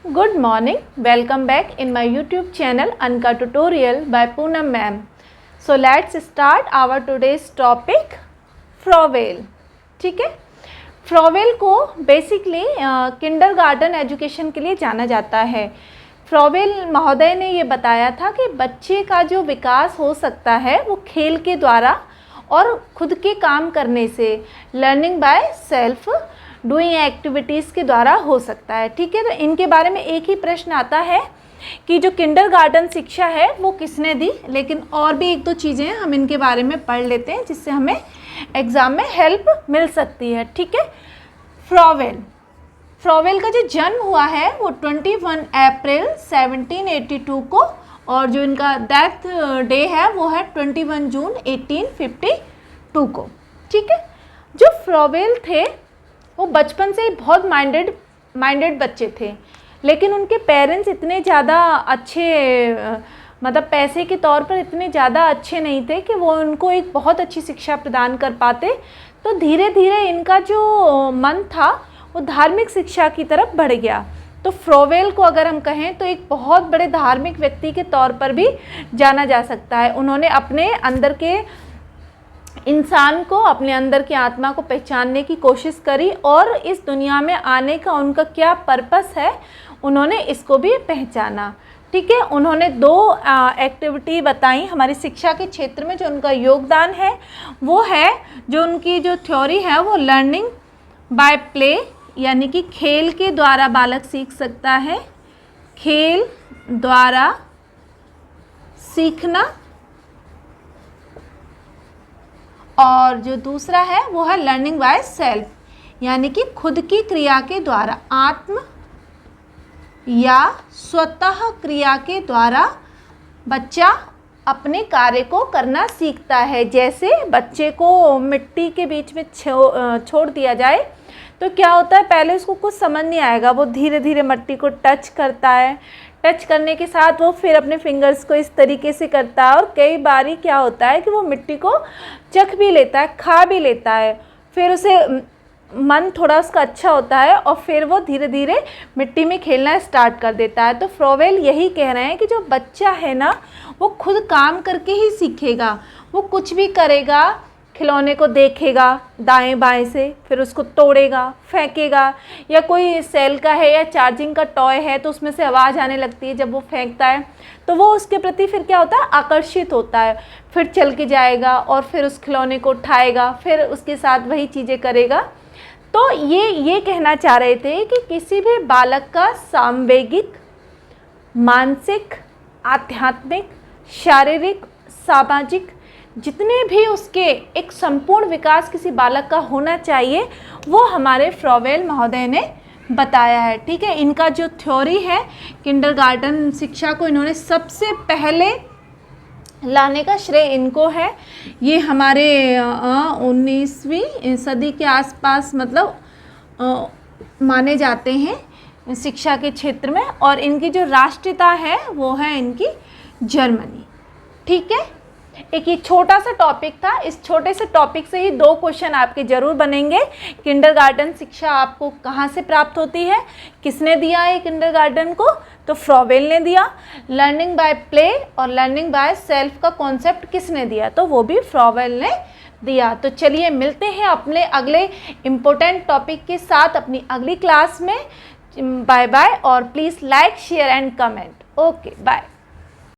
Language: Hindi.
Good morning. Welcome back in my YouTube channel Anka Tutorial by Poonam ma'am. So let's start our today's topic Froebel. ठीक है, फ्रॉवेल को बेसिकली किंडरगार्टन एजुकेशन के लिए जाना जाता है. फ्रॉवेल महोदय ने ये बताया था कि बच्चे का जो विकास हो सकता है वो खेल के द्वारा और खुद के काम करने से, learning by self doing activities के द्वारा हो सकता है. ठीक है, तो इनके बारे में एक ही प्रश्न आता है कि जो किंडरगार्टन शिक्षा है वो किसने दी, लेकिन और भी एक दो चीज़ें हैं, हम इनके बारे में पढ़ लेते हैं जिससे हमें एग्ज़ाम में हेल्प मिल सकती है. ठीक है, फ्रॉवेल का जो जन्म हुआ है वो 21 अप्रैल 1782 को, और जो इनका डेथ डे है वो है 21 जून 1852 को. ठीक है, जो फ्रॉवेल थे वो बचपन से ही बहुत माइंडेड बच्चे थे, लेकिन उनके पेरेंट्स इतने ज़्यादा अच्छे मतलब पैसे के तौर पर इतने ज़्यादा अच्छे नहीं थे कि वो उनको एक बहुत अच्छी शिक्षा प्रदान कर पाते. तो धीरे धीरे इनका जो मन था वो धार्मिक शिक्षा की तरफ बढ़ गया. तो फ्रॉवेल को अगर हम कहें तो एक बहुत बड़े धार्मिक व्यक्ति के तौर पर भी जाना जा सकता है. उन्होंने अपने अंदर के इंसान को, अपने अंदर की आत्मा को पहचानने की कोशिश करी और इस दुनिया में आने का उनका क्या पर्पस है उन्होंने इसको भी पहचाना. ठीक है, उन्होंने दो एक्टिविटी बताई हमारी शिक्षा के क्षेत्र में. जो उनका योगदान है वो है, जो उनकी जो थ्योरी है वो लर्निंग बाय प्ले, यानी कि खेल के द्वारा बालक सीख सकता है, खेल द्वारा सीखना. और जो दूसरा है वो है लर्निंग बाय सेल्फ, यानी कि खुद की क्रिया के द्वारा, आत्म या स्वतः क्रिया के द्वारा बच्चा अपने कार्य को करना सीखता है. जैसे बच्चे को मिट्टी के बीच में छोड़ दिया जाए तो क्या होता है, पहले उसको कुछ समझ नहीं आएगा, वो धीरे धीरे मिट्टी को टच करता है. टच करने के साथ वो फिर अपने फिंगर्स को इस तरीके से करता है, और कई बारी क्या होता है कि वो मिट्टी को चख भी लेता है, खा भी लेता है. फिर उसे मन थोड़ा उसका अच्छा होता है और फिर वो धीरे धीरे मिट्टी में खेलना स्टार्ट कर देता है. तो फ्रॉवेल यही कह रहे हैं कि जो बच्चा है ना वो खुद काम करके ही सीखेगा. वो कुछ भी करेगा, खिलौने को देखेगा दाएं बाएं से, फिर उसको तोड़ेगा, फेंकेगा, या कोई सेल का है या चार्जिंग का टॉय है तो उसमें से आवाज़ आने लगती है जब वो फेंकता है, तो वो उसके प्रति फिर क्या होता है, आकर्षित होता है. फिर चल के जाएगा और फिर उस खिलौने को उठाएगा, फिर उसके साथ वही चीज़ें करेगा. तो ये कहना चाह रहे थे कि किसी भी बालक का सांवेगिक, मानसिक, आध्यात्मिक, शारीरिक, सामाजिक जितने भी उसके एक संपूर्ण विकास किसी बालक का होना चाहिए वो हमारे फ्रॉवेल महोदय ने बताया है. ठीक है, इनका जो थ्योरी है किंडरगार्टन शिक्षा को इन्होंने सबसे पहले लाने का श्रेय इनको है. ये हमारे 19वीं सदी के आसपास मतलब माने जाते हैं शिक्षा के क्षेत्र में, और इनकी जो राष्ट्रीयता है वो है इनकी जर्मनी. ठीक है, एक ये छोटा सा टॉपिक था, इस छोटे से टॉपिक से ही दो क्वेश्चन आपके जरूर बनेंगे. किंडरगार्टन शिक्षा आपको कहाँ से प्राप्त होती है, किसने दिया है किंडरगार्टन को, तो फ्रॉवेल ने दिया. लर्निंग बाय प्ले और लर्निंग बाय सेल्फ का कॉन्सेप्ट किसने दिया, तो वो भी फ्रॉवेल ने दिया. तो चलिए मिलते हैं अपने अगले इम्पोर्टेंट टॉपिक के साथ अपनी अगली क्लास में. बाय बाय, और please like, share and comment. Okay, bye.